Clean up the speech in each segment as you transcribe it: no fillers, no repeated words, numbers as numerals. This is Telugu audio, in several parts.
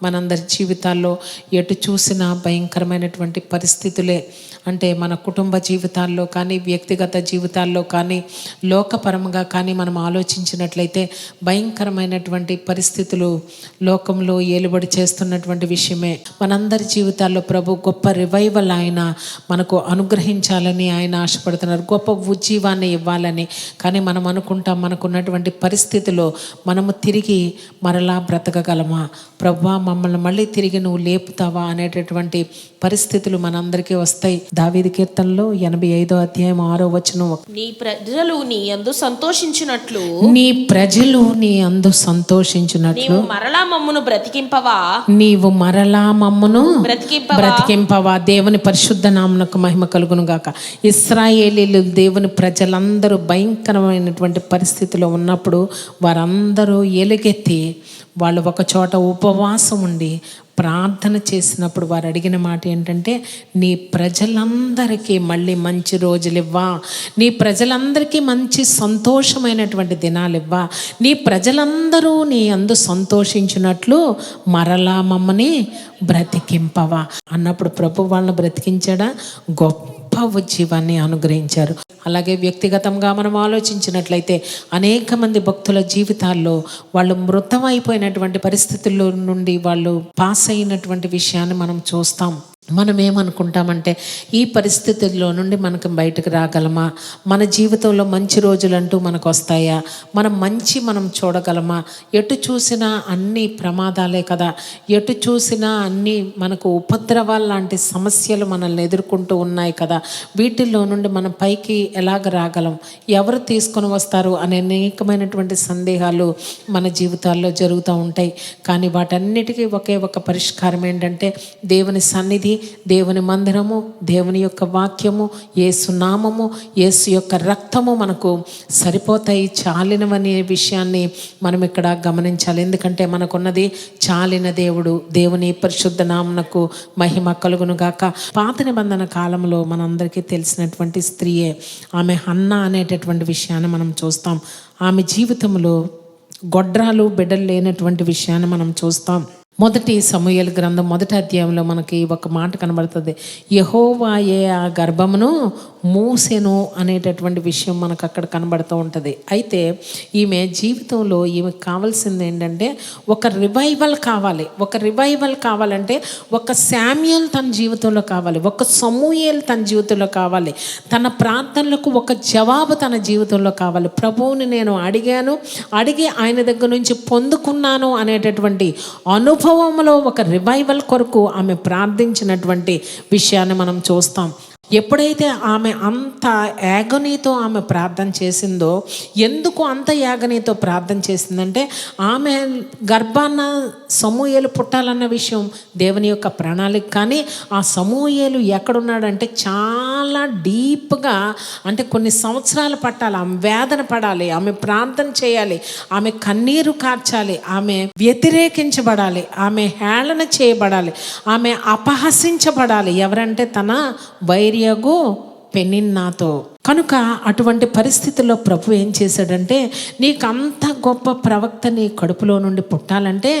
మనందరి జీవితాల్లో ఎటు చూసినా భయంకరమైనటువంటి పరిస్థితులే. అంటే మన కుటుంబ జీవితాల్లో కానీ, వ్యక్తిగత జీవితాల్లో కానీ, లోకపరంగా కానీ మనం ఆలోచించినట్లయితే భయంకరమైనటువంటి పరిస్థితులు లోకంలో ఏలుబడి చేస్తున్నటువంటి విషయమే. మనందరి జీవితాల్లో ప్రభు గొప్ప రివైవల్ ఆయన మనకు అనుగ్రహించాలని ఆయన ఆశపడుతున్నారు, గొప్ప ఉజ్జీవాన్ని ఇవ్వాలని. కానీ మనం అనుకుంటాం మనకున్నటువంటి పరిస్థితిలో మనము తిరిగి మరలా బ్రతకగలమా, ప్రభువా మమ్మల్ని మళ్ళీ తిరిగి నువ్వు లేపుతావా అనేటటువంటి పరిస్థితులు మనందరికీ వస్తాయి. దావీదు కీర్తనలో 85వ అధ్యాయం 6వ వచనం, నీ ప్రజలు నీ యందు సంతోషించినట్లు, నీ ప్రజలు నీ యందు సంతోషించినట్లు మరలా మమ్మును బ్రతికింపవా, నీవు మరలా మమ్మును బ్రతికింపవా. దేవుని పరిశుద్ధ నామమునకు మహిమ కలుగును గాక. ఇశ్రాయేలీలు దేవుని ప్రజలందరూ భయంకరమైనటువంటి పరిస్థితిలో ఉన్నప్పుడు వారందరూ ఎలుగెత్తి వాళ్ళు ఒక చోట ఉపవాసం ఉండి ప్రార్థన చేసినప్పుడు వారు అడిగిన మాట ఏంటంటే, నీ ప్రజలందరికీ మళ్ళీ మంచి రోజులు ఇవ్వా, నీ ప్రజలందరికీ మంచి సంతోషమైనటువంటి దినాలు ఇవ్వా, నీ ప్రజలందరూ నీ అందు సంతోషించినట్లు మరలా మమ్మని బ్రతికింపవా అన్నప్పుడు ప్రభు వాళ్ళని బ్రతికించాడా, గొప్ప ఉజ్జీవాన్ని అనుగ్రహించారు. అలాగే వ్యక్తిగతంగా మనం ఆలోచించినట్లయితే అనేక మంది భక్తుల జీవితాల్లో వాళ్ళు మృతమైపోయినటువంటి పరిస్థితుల్లో నుండి వాళ్ళు పాస్ అయినటువంటి విషయాన్ని మనం చూస్తాం. మనం ఏమనుకుంటామంటే ఈ పరిస్థితుల్లో నుండి మనకు బయటకు రాగలమా, మన జీవితంలో మంచి రోజులంటూ మనకు వస్తాయా, మనం చూడగలమా, ఎటు చూసినా అన్ని ప్రమాదాలే కదా, ఎటు చూసినా అన్ని మనకు ఉపద్రవాలు లాంటి సమస్యలు మనల్ని ఎదుర్కొంటూ ఉన్నాయి కదా, వీటిల్లో నుండి మనం పైకి ఎలాగ రాగలం, ఎవరు తీసుకొని వస్తారు అనే అనేకమైనటువంటి సందేహాలు మన జీవితాల్లో జరుగుతూ ఉంటాయి. కానీ వాటన్నిటికీ ఒకే ఒక పరిష్కారం ఏంటంటే దేవుని సన్నిధి, దేవుని మందిరము, దేవుని యొక్క వాక్యము, యేసు నామము, యేసు యొక్క రక్తము మనకు సరిపోతాయి, చాలినవనే విషయాన్ని మనం ఇక్కడ గమనించాలి. ఎందుకంటే మనకున్నది చాలిన దేవుడు. దేవుని పరిశుద్ధ నామమునకు మహిమ కలుగును గాక. పాత నిబంధన కాలంలో మనందరికీ తెలిసినటువంటి స్త్రీయే ఆమె హన్నా అనేటటువంటి విషయాన్ని మనం చూస్తాం. ఆమె జీవితంలో గొడ్రాలు బిడ్డలు లేనటువంటి విషయాన్ని మనం చూస్తాం. మొదటి సమూయేలు గ్రంథం 1వ అధ్యాయంలో మనకి ఒక మాట కనబడుతుంది, యెహోవాయే ఆ గర్భమును మూసెను అనేటటువంటి విషయం మనకు అక్కడ కనబడుతూ ఉంటుంది. అయితే ఈమె జీవితంలో ఈమెకు కావాల్సింది ఏంటంటే ఒక రివైవల్ కావాలి. ఒక రివైవల్ కావాలంటే ఒక శామ్యూయల్ తన జీవితంలో కావాలి, ఒక సమూయేలు తన జీవితంలో కావాలి, తన ప్రార్థనలకు ఒక జవాబు తన జీవితంలో కావాలి. ప్రభువుని నేను అడిగి ఆయన దగ్గర నుంచి పొందుకున్నాను అనేటటువంటి అనుభవంలో ఒక రివైవల్ కొరకు ఆమె ప్రార్థించినటువంటి విషయాన్ని మనం చూస్తాం. ఎప్పుడైతే ఆమె అంత యాగనీతో ఆమె ప్రార్థన చేసిందో, ఎందుకు అంత యాగనీతో ప్రార్థన చేసిందంటే ఆమె గర్భాన సమూయేలు పుట్టాలన్న విషయం దేవుని యొక్క ప్రణాళిక. కానీ ఆ సమూయేలు ఎక్కడున్నాడంటే చాలా డీప్గా, అంటే కొన్ని సంవత్సరాలు పట్టాలి, ఆమె వేదన పడాలి, ఆమె ప్రార్థన చేయాలి, ఆమె కన్నీరు కార్చాలి, ఆమె వ్యతిరేకించబడాలి, ఆమె హేళన చేయబడాలి, ఆమె అపహసించబడాలి. ఎవరంటే తన వైర్యగు పెనిన్నాతో. కనుక అటువంటి పరిస్థితుల్లో ప్రభు ఏం చేశాడంటే, నీకు అంత గొప్ప ప్రవక్త నీ కడుపులో నుండి పుట్టాలంటే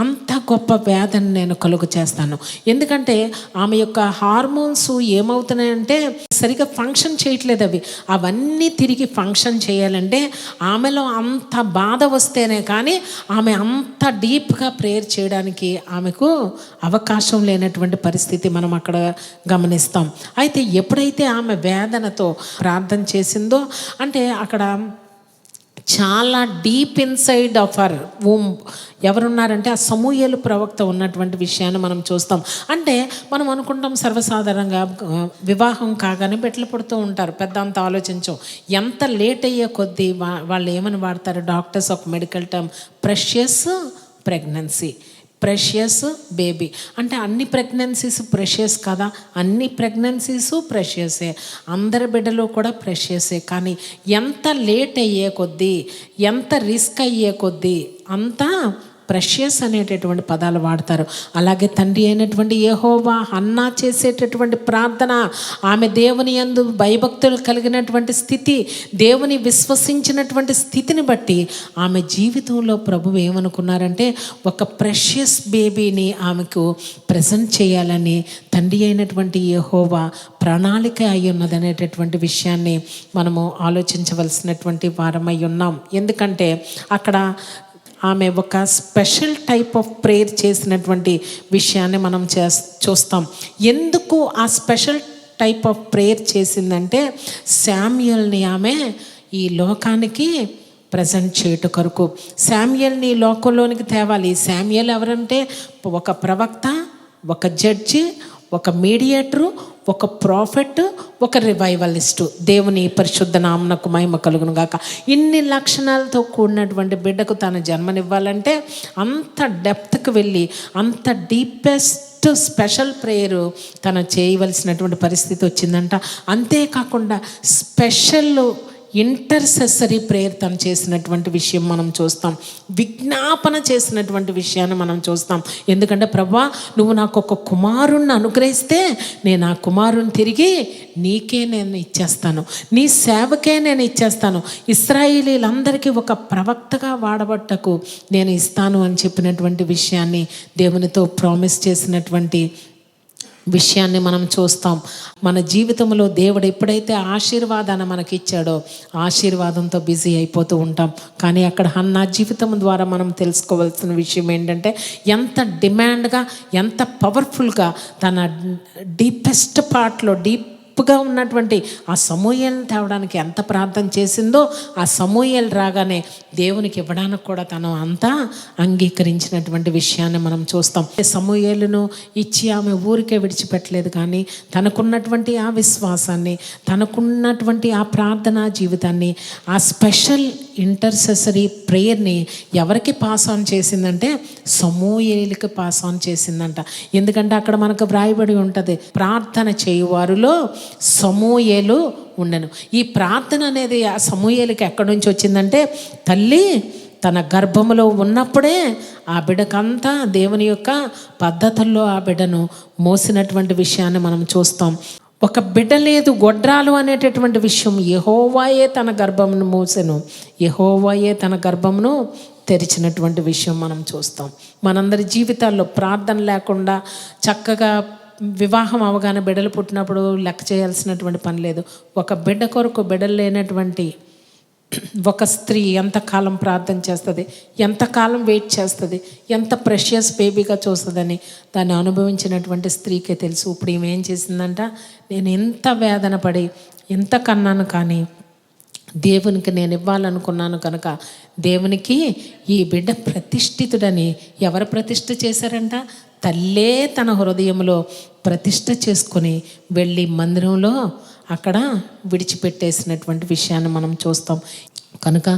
అంత గొప్ప వేదన నేను కలుగు చేస్తాను. ఎందుకంటే ఆమె యొక్క హార్మోన్స్ ఏమవుతున్నాయంటే సరిగా ఫంక్షన్ చేయట్లేదు. అవన్నీ తిరిగి ఫంక్షన్ చేయాలంటే ఆమెలో అంత బాధ వస్తేనే కానీ ఆమె అంత డీప్గా ప్రేయర్ చేయడానికి ఆమెకు అవకాశం లేనటువంటి పరిస్థితి మనం అక్కడ గమనిస్తాం. అయితే ఎప్పుడైతే ఆమె వేదనతో ప్రార్థన చేసిందో, అంటే అక్కడ చాలా deep inside of her womb ఎవరున్నారంటే ఆ సమూయేలు ప్రవక్త ఉన్నటువంటి విషయాన్ని మనం చూస్తాం. అంటే మనం అనుకుంటాం సర్వసాధారణంగా వివాహం కాగానే బిడ్డలు పుడుతూ ఉంటారు, పెద్ద అంత ఆలోచించం. ఎంత లేట్ అయ్యే కొద్దీ వాళ్ళు ఏమని వాడతారు డాక్టర్స్ ఒక medical term, precious pregnancy, precious baby. అంటే అన్ని ప్రెగ్నెన్సీస్ ప్రెషియస్ కదా, అన్ని ప్రెగ్నెన్సీసు ప్రెషియసే, అందరి బిడ్డలు కూడా ప్రెషియసే. కానీ ఎంత లేట్ అయ్యే కొద్దీ, ఎంత రిస్క్ అయ్యే కొద్దీ అంత ప్రెషియస్ అనేటటువంటి పదాలు వాడతారు. అలాగే తండ్రి అయినటువంటి యెహోవా హన్నా చేసేటటువంటి ప్రార్థన, ఆమె దేవుని యందు భయభక్తులు కలిగినటువంటి స్థితి, దేవుని విశ్వసించినటువంటి స్థితిని బట్టి ఆమె జీవితంలో ప్రభువు ఏమనుకున్నారంటే ఒక ప్రెషియస్ బేబీని ఆమెకు ప్రజెంట్ చేయాలని తండ్రి అయినటువంటి యెహోవా ప్రణాళిక అయి ఉన్నదనేటటువంటి విషయాన్ని మనము ఆలోచించవలసినటువంటి వారమై ఉన్నాం. ఎందుకంటే అక్కడ ఆమె ఒక స్పెషల్ టైప్ ఆఫ్ ప్రేయర్ చేసినటువంటి విషయాన్ని మనం చూస్తాం. ఎందుకు ఆ స్పెషల్ టైప్ ఆఫ్ ప్రేయర్ చేసిందంటే శామ్యూయల్ని ఆమె ఈ లోకానికి ప్రజెంట్ చేయుట కొరకు, శామ్యూయల్ని లోకంలోనికి తేవాలి. శామ్యూయల్ ఎవరంటే ఒక ప్రవక్త, ఒక జడ్జి, ఒక మీడియేటరు, ఒక ప్రాఫెట్, ఒక రివైవలిస్టు. దేవుని పరిశుద్ధ నామమునకు మహిమ కలుగును గాక. ఇన్ని లక్షణాలతో కూడినటువంటి బిడ్డకు తన జన్మనివ్వాలంటే అంత డెప్త్కి వెళ్ళి అంత డీపెస్ట్ స్పెషల్ ప్రేయరు తను చేయవలసినటువంటి పరిస్థితి వచ్చిందంట. అంతేకాకుండా స్పెషల్ ఇంటర్సెసరీ ప్రేయర్ తను చేసినటువంటి విషయం మనం చూస్తాం. విజ్ఞాపన చేసినటువంటి విషయాన్ని మనం చూస్తాం. ఎందుకంటే ప్రభువా, నువ్వు నాకు ఒక కుమారుణ్ణి అనుగ్రహిస్తే నేను ఆ కుమారుని తిరిగి నీకే నేను ఇచ్చేస్తాను, నీ సేవకే నేను ఇచ్చేస్తాను, ఇశ్రాయేలీలందరికీ ఒక ప్రవక్తగా వాడబట్టకు నేను ఇస్తాను అని చెప్పినటువంటి విషయాన్ని, దేవునితో ప్రామిస్ చేసినటువంటి విషయాన్ని మనం చూస్తాం. మన జీవితంలో దేవుడు ఎప్పుడైతే ఆశీర్వాదాన్ని మనకి ఇచ్చాడో ఆశీర్వాదంతో బిజీ అయిపోతూ ఉంటాం. కానీ అక్కడ హన్నా జీవితం ద్వారా మనం తెలుసుకోవాల్సిన విషయం ఏంటంటే ఎంత డిమాండ్గా, ఎంత పవర్ఫుల్గా తన డీపెస్ట్ పార్ట్లో గా ఉన్నటువంటి ఆ సమూయేలుని తేవడానికి ఎంత ప్రార్థన చేసిందో, ఆ సమూయేలు రాగానే దేవునికి ఇవ్వడానికి కూడా తను అంతా అంగీకరించినటువంటి విషయాన్ని మనం చూస్తాం. సమూయేలును ఇచ్చి ఆమె ఊరికే విడిచిపెట్టలేదు, కానీ తనకున్నటువంటి ఆ విశ్వాసాన్ని, తనకున్నటువంటి ఆ ప్రార్థనా జీవితాన్ని, ఆ స్పెషల్ ఇంటర్సెసరీ ప్రేయర్ని ఎవరికి పాస్ ఆన్ చేసిందంటే సమూయేలుకి పాస్ ఆన్ చేసిందంట. ఎందుకంటే అక్కడ మనకు వ్రాయబడి ఉంటుంది, ప్రార్థన చేయువారిలో సమూయేలు ఉండెను. ఈ ప్రార్థన అనేది ఆ సమూయేలుకి ఎక్కడి నుంచి వచ్చిందంటే తల్లి తన గర్భములో ఉన్నప్పుడే ఆ బిడ్డకంతా దేవుని యొక్క పద్ధతుల్లో ఆ బిడ్డను మోసినటువంటి విషయాన్ని మనం చూస్తాం. ఒక బిడ్డ లేదు, గొడ్రాలు అనేటటువంటి విషయం యెహోవాయే తన గర్భమును మోసెను, యెహోవాయే తన గర్భమును తెరిచినటువంటి విషయం మనం చూస్తాం. మనందరి జీవితాల్లో ప్రార్థన లేకుండా చక్కగా వివాహం అవగానే బిడ్డలు పుట్టినప్పుడు లెక్క చేయాల్సినటువంటి పని లేదు. ఒక బిడ్డ కొరకు బిడ్డలు లేనటువంటి ఒక స్త్రీ ఎంతకాలం ప్రార్థన చేస్తుంది, ఎంతకాలం వెయిట్ చేస్తుంది, ఎంత ప్రెషియస్ బేబీగా చూస్తుందని దాన్ని అనుభవించినటువంటి స్త్రీకే తెలుసు. ఇప్పుడు ఈమె ఏం చేసిందంట, నేను ఎంత వేదన పడి ఎంత కన్నాను, కానీ దేవునికి నేను ఇవ్వాలనుకున్నాను కనుక దేవునికి ఈ బిడ్డ ప్రతిష్ఠితుడని ఎవరు ప్రతిష్ఠ చేశారంట? తల్లే తన హృదయంలో ప్రతిష్ఠ చేసుకొని వెళ్ళి మందిరంలో అక్కడ విడిచిపెట్టేసినటువంటి విషయాన్ని మనం చూస్తాం. కనుక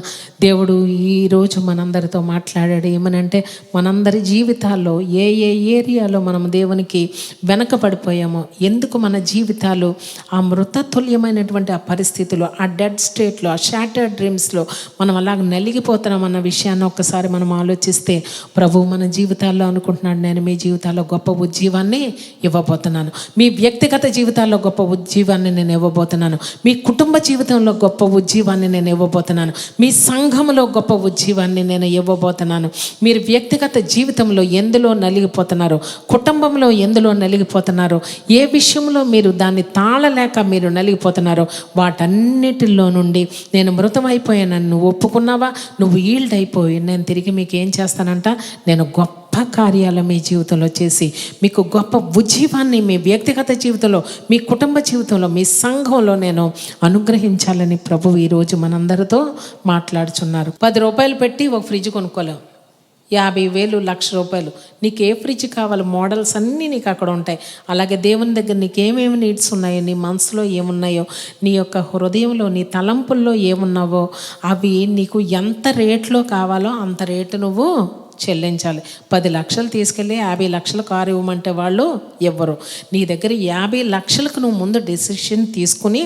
దేవుడు ఈరోజు మనందరితో మాట్లాడాడు. ఏమనంటే మనందరి జీవితాల్లో ఏ ఏ ఏరియాలో మనం దేవునికి వెనకబడిపోయామో, ఎందుకు మన జీవితాలు ఆ మృతతుల్యమైనటువంటి ఆ పరిస్థితుల్లో, ఆ డెడ్ స్టేట్లో, ఆ షాటర్డ్ డ్రీమ్స్లో మనం అలాగ నలిగిపోతున్నాం అన్న విషయాన్ని ఒక్కసారి మనం ఆలోచిస్తే, ప్రభు మన జీవితాల్లో అనుకుంటున్నాడు, నేను మీ జీవితాల్లో గొప్ప ఉజ్జీవాన్ని ఇవ్వబోతున్నాను, మీ వ్యక్తిగత జీవితాల్లో గొప్ప ఉజ్జీవాన్ని నేను ఇవ్వబోతున్నాను, మీ కుటుంబ జీవితంలో గొప్ప ఉజ్జీవాన్ని నేను ఇవ్వబోతున్నాను, మీ సంఘంలో గొప్ప ఉజ్జీవాన్ని నేను ఇవ్వబోతున్నాను. మీరు వ్యక్తిగత జీవితంలో ఎందులో నలిగిపోతున్నారో, కుటుంబంలో ఎందులో నలిగిపోతున్నారో, ఏ విషయంలో మీరు దాన్ని తాళలేక మీరు నలిగిపోతున్నారో, వాటన్నిటిలో నుండి నేను మృతమైపోయానని నువ్వు ఒప్పుకున్నావా, నువ్వు ఈల్డ్ అయిపోయి నేను తిరిగి మీకు ఏం చేస్తానంట, నేను గొప్ప కార్యాలు మీ జీవితంలో చేసి మీకు గొప్ప ఉజ్జీవాన్ని మీ వ్యక్తిగత జీవితంలో, మీ కుటుంబ జీవితంలో, మీ సంఘంలో నేను అనుగ్రహించాలని ప్రభువు ఈరోజు మనందరితో మాట్లాడుచున్నారు. 10 రూపాయలు పెట్టి ఒక ఫ్రిడ్జ్ కొనుక్కోలేం, 50,000 1,00,000 నీకు ఏ ఫ్రిడ్జ్ కావాలి, మోడల్స్ అన్నీ నీకు అక్కడ ఉంటాయి. అలాగే దేవుని దగ్గర నీకేమేమి నీడ్స్ ఉన్నాయో, నీ మనసులో ఏమున్నాయో, నీ యొక్క హృదయంలో, నీ తలంపుల్లో ఏమున్నావో అవి నీకు ఎంత రేట్లో కావాలో అంత రేటు నువ్వు చెల్లించాలి. 10 లక్షలు తీసుకెళ్ళి 50 లక్షల కారు ఇవ్వమంటే వాళ్ళు ఇవ్వరు. నీ దగ్గర 50 లక్షలకు నువ్వు ముందు డెసిషన్ తీసుకుని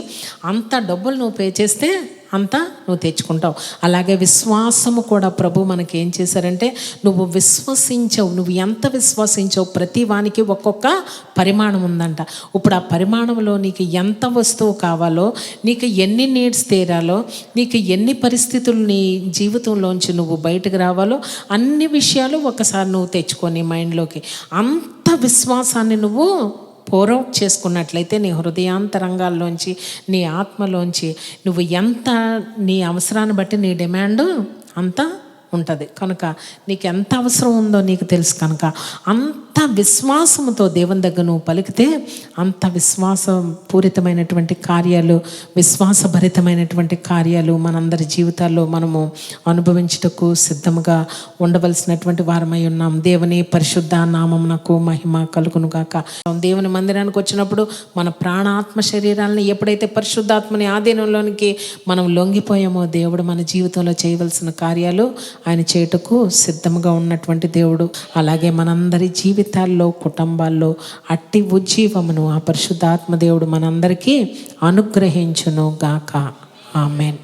అంత డబ్బులు నువ్వు పే చేస్తే అంతా నువ్వు తెచ్చుకుంటావు. అలాగే విశ్వాసము కూడా ప్రభు మనకి ఏం చేశారంటే, నువ్వు విశ్వసించవు, నువ్వు ఎంత విశ్వసించవు ప్రతి వానికి ఒక్కొక్క పరిమాణం ఉందంట. ఇప్పుడు ఆ పరిమాణంలో నీకు ఎంత వస్తువు కావాలో, నీకు ఎన్ని నీడ్స్ తీరాలో, నీకు ఎన్ని పరిస్థితులు నీ జీవితంలోంచి నువ్వు బయటకు రావాలో అన్ని విషయాలు ఒకసారి నువ్వు తెచ్చుకొని మైండ్లోకి అంత విశ్వాసాన్ని నువ్వు పోరౌట్ చేసుకున్నట్లయితే నీ హృదయాంతరంగాల్లోంచి, నీ ఆత్మలోంచి నువ్వు ఎంత నీ అవసరాన్ని బట్టి నీ డిమాండ్ అంత ఉంటుంది. కనుక నీకు ఎంత అవసరం ఉందో నీకు తెలుసు. కనుక అంత విశ్వాసంతో దేవుని దగ్గర నువ్వు పలికితే అంత విశ్వాసపూరితమైనటువంటి కార్యాలు, విశ్వాసభరితమైనటువంటి కార్యాలు మనందరి జీవితాల్లో మనము అనుభవించుటకు సిద్ధంగా ఉండవలసినటువంటి వారమై ఉన్నాం. దేవుని పరిశుద్ధ నామమునకు మహిమ కలుగును గాక. దేవుని మందిరానికి వచ్చినప్పుడు మన ప్రాణాత్మ శరీరాలని ఎప్పుడైతే పరిశుద్ధాత్మని ఆధీనంలోనికి మనం లొంగిపోయామో, దేవుడు మన జీవితంలో చేయవలసిన కార్యాలు ఆయన చేయుటకు సిద్ధంగా ఉన్నటువంటి దేవుడు. అలాగే మనందరి జీవితాల్లో, కుటుంబాల్లో అట్టి ఉజ్జీవమును ఆ పరిశుద్ధాత్మ దేవుడు మనందరికీ అనుగ్రహించును గాక. ఆమేన్.